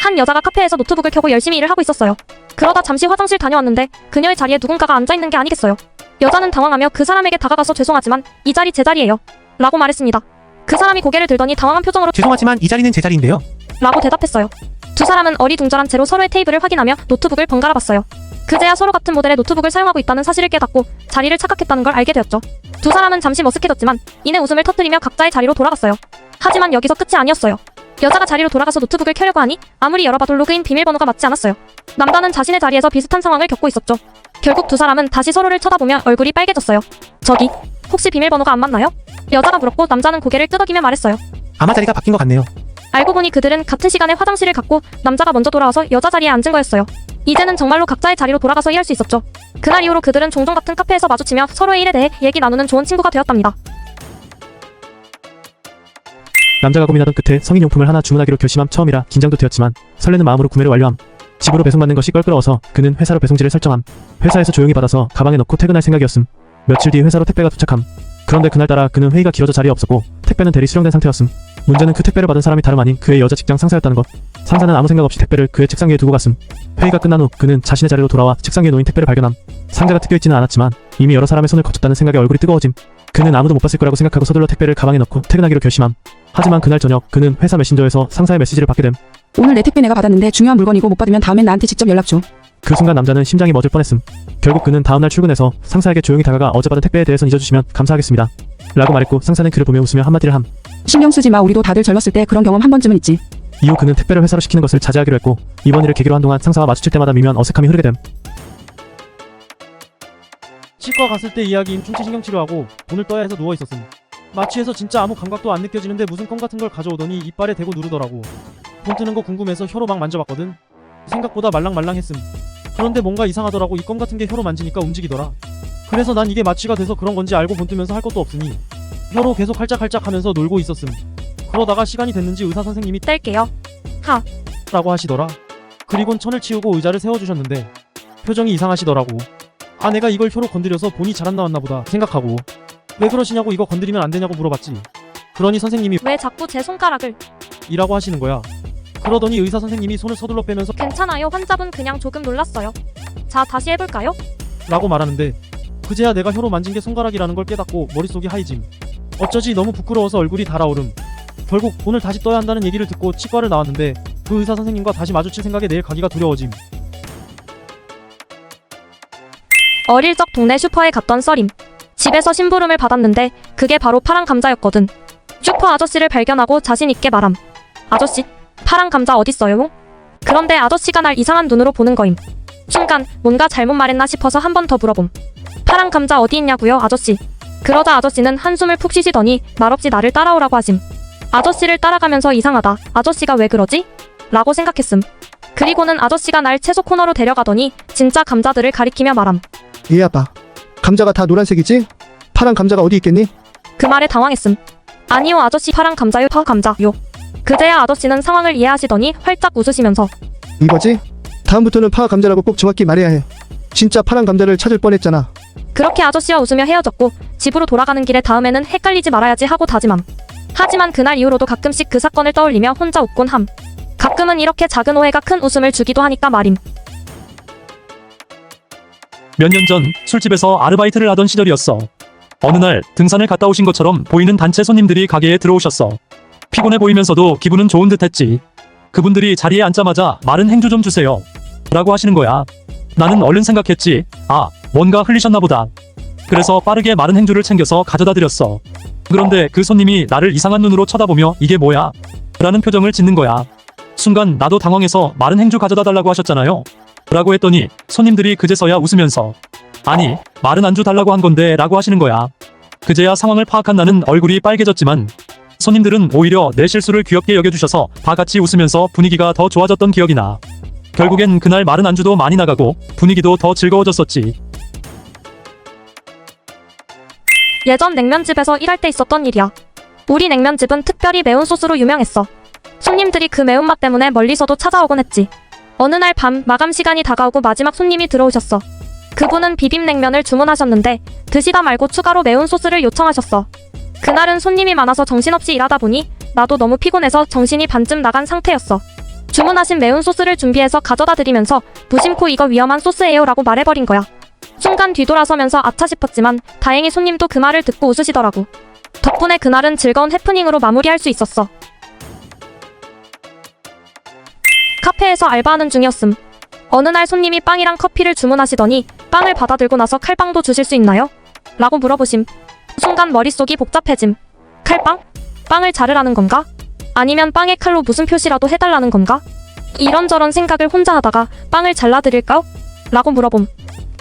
한 여자가 카페에서 노트북을 켜고 열심히 일을 하고 있었어요. 그러다 잠시 화장실 다녀왔는데 그녀의 자리에 누군가가 앉아있는 게 아니겠어요. 여자는 당황하며 그 사람에게 다가가서 죄송하지만 이 자리 제 자리예요 라고 말했습니다. 그 사람이 고개를 들더니 당황한 표정으로 죄송하지만 이 자리는 제 자리인데요 라고 대답했어요. 두 사람은 어리둥절한 채로 서로의 테이블을 확인하며 노트북을 번갈아 봤어요. 그제야 서로 같은 모델의 노트북을 사용하고 있다는 사실을 깨닫고 자리를 착각했다는 걸 알게 되었죠. 두 사람은 잠시 머쓱해졌지만 이내 웃음을 터뜨리며 각자의 자리로 돌아갔어요. 하지만 여기서 끝이 아니었어요. 여자가 자리로 돌아가서 노트북을 켜려고 하니 아무리 열어봐도 로그인 비밀번호가 맞지 않았어요. 남자는 자신의 자리에서 비슷한 상황을 겪고 있었죠. 결국 두 사람은 다시 서로를 쳐다보며 얼굴이 빨개졌어요. 저기, 혹시 비밀번호가 안 맞나요? 여자가 물었고 남자는 고개를 끄덕이며 말했어요. 아마 자리가 바뀐 것 같네요. 알고 보니 그들은 같은 시간에 화장실을 갔고 남자가 먼저 돌아와서 여자 자리에 앉은 거였어요. 이제는 정말로 각자의 자리로 돌아가서 일할 수 있었죠. 그날 이후로 그들은 종종 같은 카페에서 마주치며 서로의 일에 대해 얘기 나누는 좋은 친구가 되었답니다. 남자가 고민하던 끝에 성인용품을 하나 주문하기로 결심함. 처음이라 긴장도 되었지만 설레는 마음으로 구매를 완료함. 집으로 배송받는 것이 껄끄러워서 그는 회사로 배송지를 설정함. 회사에서 조용히 받아서 가방에 넣고 퇴근할 생각이었음. 며칠 뒤 회사로 택배가 도착함. 그런데 그날따라 그는 회의가 길어져 자리에 없었고 택배는 대리 수령된 상태였음. 문제는 그 택배를 받은 사람이 다름 아닌 그의 여자 직장 상사였다는 것. 상사는 아무 생각 없이 택배를 그의 책상 위에 두고 갔음. 회의가 끝난 후 그는 자신의 자리로 돌아와 책상 위에 놓인 택배를 발견함. 상자가 뜯겨있지는 않았지만 이미 여러 사람의 손을 거쳤다는 생각에 얼굴이 뜨거워짐. 그는 아무도 못 봤을 거라고 생각하고 서둘러 택배를 가방에 넣고 퇴근하기로 결심함. 하지만 그날 저녁 그는 회사 메신저에서 상사의 메시지를 받게 됨. 오늘 내 택배 내가 받았는데 중요한 물건이고 못 받으면 다음엔 나한테 직접 연락 줘. 그 순간 남자는 심장이 멎을 뻔했음. 결국 그는 다음날 출근해서 상사에게 조용히 다가가 어제 받은 택배에 대해선 잊어주시면 감사하겠습니다 라고 말했고 상사는 그를 보며 웃으며 한마디를 함. 신경 쓰지 마. 우리도 다들 젊었을 때 그런 경험 한 번쯤은 있지. 이후 그는 택배를 회사로 시키는 것을 자제하기로 했고 이번 일을 계기로 한동안 상사와 마주칠 때마다 미묘한 어색함이 흐르게 됨. 치과 갔을 때 이야기인 충치 신경치료하고 돈을 떠야 해서 누워있었음. 마취해서 진짜 아무 감각도 안 느껴지는데 무슨 껌 같은 걸 가져오더니 이빨에 대고 누르더라고. 돈 뜨는 거 궁금해서 혀로 막 만져봤거든. 생각보다 말랑말랑했음. 그런데 뭔가 이상하더라고. 이 껌 같은 게 혀로 만지니까 움직이더라. 그래서 난 이게 마취가 돼서 그런 건지 알고 본 뜨면서 할 것도 없으니 혀로 계속 할짝할짝 하면서 놀고 있었음. 그러다가 시간이 됐는지 의사 선생님이 뗄게요. 하. 라고 하시더라. 그리곤 천을 치우고 의자를 세워주셨는데 표정이 이상하시더라고. 아, 내가 이걸 혀로 건드려서 본이 잘 안 나왔나 보다 생각하고 왜 그러시냐고 이거 건드리면 안 되냐고 물어봤지. 그러니 선생님이 왜 자꾸 제 손가락을? 이라고 하시는 거야. 그러더니 의사 선생님이 손을 서둘러 빼면서 괜찮아요. 환자분 그냥 조금 놀랐어요. 자, 다시 해볼까요? 라고 말하는데 그제야 내가 혀로 만진 게 손가락이라는 걸 깨닫고 머릿속이 하이짐. 어쩌지 너무 부끄러워서 얼굴이 달아오름. 결국 오늘 다시 떠야 한다는 얘기를 듣고 치과를 나왔는데 그 의사 선생님과 다시 마주칠 생각에 내일 가기가 두려워짐. 어릴 적 동네 슈퍼에 갔던 썰임. 집에서 심부름을 받았는데 그게 바로 파란 감자였거든. 슈퍼 아저씨를 발견하고 자신 있게 말함. 아저씨, 파란 감자 어딨어요? 그런데 아저씨가 날 이상한 눈으로 보는 거임. 순간 뭔가 잘못 말했나 싶어서 한 번 더 물어봄. 파란 감자 어디 있냐고요, 아저씨? 그러자 아저씨는 한숨을 푹 쉬시더니 말없이 나를 따라오라고 하심. 아저씨를 따라가면서 이상하다. 아저씨가 왜 그러지? 라고 생각했음. 그리고는 아저씨가 날 채소 코너로 데려가더니 진짜 감자들을 가리키며 말함. 예 아빠, 감자가 다 노란색이지? 파란 감자가 어디 있겠니? 그 말에 당황했음. 아니요 아저씨, 파란 감자요, 파 감자요. 그제야 아저씨는 상황을 이해하시더니 활짝 웃으시면서 이거지? 다음부터는 파 감자라고 꼭 정확히 말해야 해. 진짜 파란 감자를 찾을 뻔했잖아. 그렇게 아저씨와 웃으며 헤어졌고 집으로 돌아가는 길에 다음에는 헷갈리지 말아야지 하고 다짐함. 하지만 그날 이후로도 가끔씩 그 사건을 떠올리며 혼자 웃곤 함. 가끔은 이렇게 작은 오해가 큰 웃음을 주기도 하니까 말임. 몇 년 전 술집에서 아르바이트를 하던 시절이었어. 어느 날 등산을 갔다 오신 것처럼 보이는 단체 손님들이 가게에 들어오셨어. 피곤해 보이면서도 기분은 좋은 듯했지. 그분들이 자리에 앉자마자 마른 행주 좀 주세요 라고 하시는 거야. 나는 얼른 생각했지. 아, 뭔가 흘리셨나 보다. 그래서 빠르게 마른 행주를 챙겨서 가져다 드렸어. 그런데 그 손님이 나를 이상한 눈으로 쳐다보며 이게 뭐야? 라는 표정을 짓는 거야. 순간 나도 당황해서 마른 행주 가져다 달라고 하셨잖아요 라고 했더니 손님들이 그제서야 웃으면서 아니, 마른 안주 달라고 한 건데 라고 하시는 거야. 그제야 상황을 파악한 나는 얼굴이 빨개졌지만 손님들은 오히려 내 실수를 귀엽게 여겨주셔서 다 같이 웃으면서 분위기가 더 좋아졌던 기억이 나. 결국엔 그날 마른 안주도 많이 나가고 분위기도 더 즐거워졌었지. 예전 냉면집에서 일할 때 있었던 일이야. 우리 냉면집은 특별히 매운 소스로 유명했어. 손님들이 그 매운맛 때문에 멀리서도 찾아오곤 했지. 어느 날 밤 마감 시간이 다가오고 마지막 손님이 들어오셨어. 그분은 비빔냉면을 주문하셨는데 드시다 말고 추가로 매운 소스를 요청하셨어. 그날은 손님이 많아서 정신없이 일하다 보니 나도 너무 피곤해서 정신이 반쯤 나간 상태였어. 주문하신 매운 소스를 준비해서 가져다 드리면서 무심코 이거 위험한 소스예요 라고 말해버린 거야. 순간 뒤돌아서면서 아차 싶었지만 다행히 손님도 그 말을 듣고 웃으시더라고. 덕분에 그날은 즐거운 해프닝으로 마무리할 수 있었어. 카페에서 알바하는 중이었음. 어느 날 손님이 빵이랑 커피를 주문하시더니 빵을 받아들고 나서 칼빵도 주실 수 있나요? 라고 물어보심. 순간 머릿속이 복잡해짐. 칼빵? 빵을 자르라는 건가? 아니면 빵에 칼로 무슨 표시라도 해달라는 건가? 이런저런 생각을 혼자 하다가 빵을 잘라드릴까? 라고 물어봄.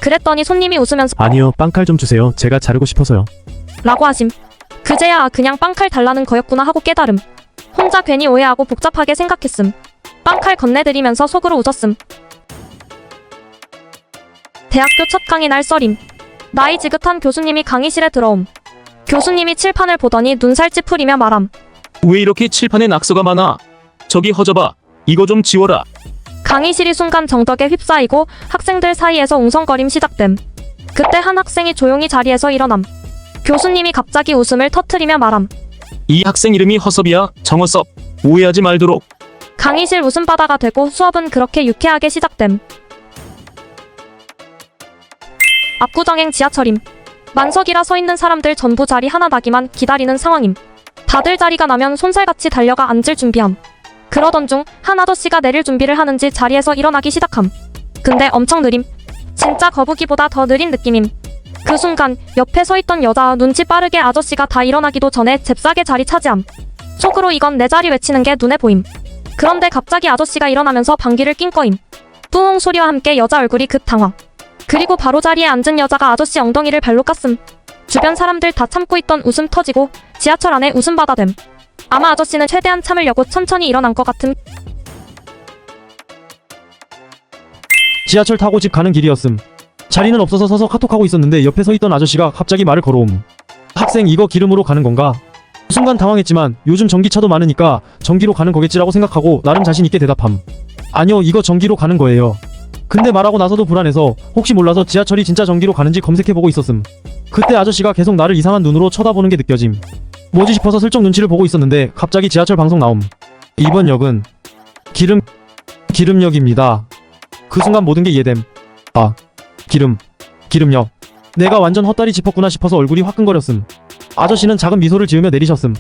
그랬더니 손님이 웃으면서 아니요, 빵칼 좀 주세요. 제가 자르고 싶어서요. 라고 하심. 그제야 그냥 빵칼 달라는 거였구나 하고 깨달음. 혼자 괜히 오해하고 복잡하게 생각했음. 빵칼 건네드리면서 속으로 웃었음. 대학교 첫 강의 날 썰임. 나이 지긋한 교수님이 강의실에 들어옴. 교수님이 칠판을 보더니 눈살 찌푸리며 말함. 왜 이렇게 칠판에 낙서가 많아? 저기 허접아. 이거 좀 지워라. 강의실이 순간 정적에 휩싸이고 학생들 사이에서 웅성거림 시작됨. 그때 한 학생이 조용히 자리에서 일어남. 교수님이 갑자기 웃음을 터트리며 말함. 이 학생 이름이 허섭이야. 정허섭. 오해하지 말도록. 강의실 웃음바다가 되고 수업은 그렇게 유쾌하게 시작됨. 압구정행 지하철임. 만석이라 서 있는 사람들 전부 자리 하나 나기만 기다리는 상황임. 다들 자리가 나면 손살같이 달려가 앉을 준비함. 그러던 중 한 아저씨가 내릴 준비를 하는지 자리에서 일어나기 시작함. 근데 엄청 느림. 진짜 거북이보다 더 느린 느낌임. 그 순간 옆에 서 있던 여자 눈치 빠르게 아저씨가 다 일어나기도 전에 잽싸게 자리 차지함. 속으로 이건 내 자리 외치는 게 눈에 보임. 그런데 갑자기 아저씨가 일어나면서 방귀를 낀 거임. 뿌웅 소리와 함께 여자 얼굴이 급 당황. 그리고 바로 자리에 앉은 여자가 아저씨 엉덩이를 발로 깠음. 주변 사람들 다 참고 있던 웃음 터지고 지하철 안에 웃음바다 됨. 아마 아저씨는 최대한 참으려고 천천히 일어난 것 같음. 지하철 타고 집 가는 길이었음. 자리는 없어서 서서 카톡하고 있었는데 옆에 서 있던 아저씨가 갑자기 말을 걸어옴. 학생 이거 기름으로 가는 건가? 순간 당황했지만 요즘 전기차도 많으니까 전기로 가는 거겠지라고 생각하고 나름 자신 있게 대답함. 아니요, 이거 전기로 가는 거예요. 근데 말하고 나서도 불안해서 혹시 몰라서 지하철이 진짜 전기로 가는지 검색해보고 있었음. 그때 아저씨가 계속 나를 이상한 눈으로 쳐다보는 게 느껴짐. 뭐지 싶어서 슬쩍 눈치를 보고 있었는데 갑자기 지하철 방송 나옴. 이번 역은 기름역입니다. 그 순간 모든 게 이해됨. 아, 기름역. 내가 완전 헛다리 짚었구나 싶어서 얼굴이 화끈거렸음. 아저씨는 작은 미소를 지으며 내리셨음.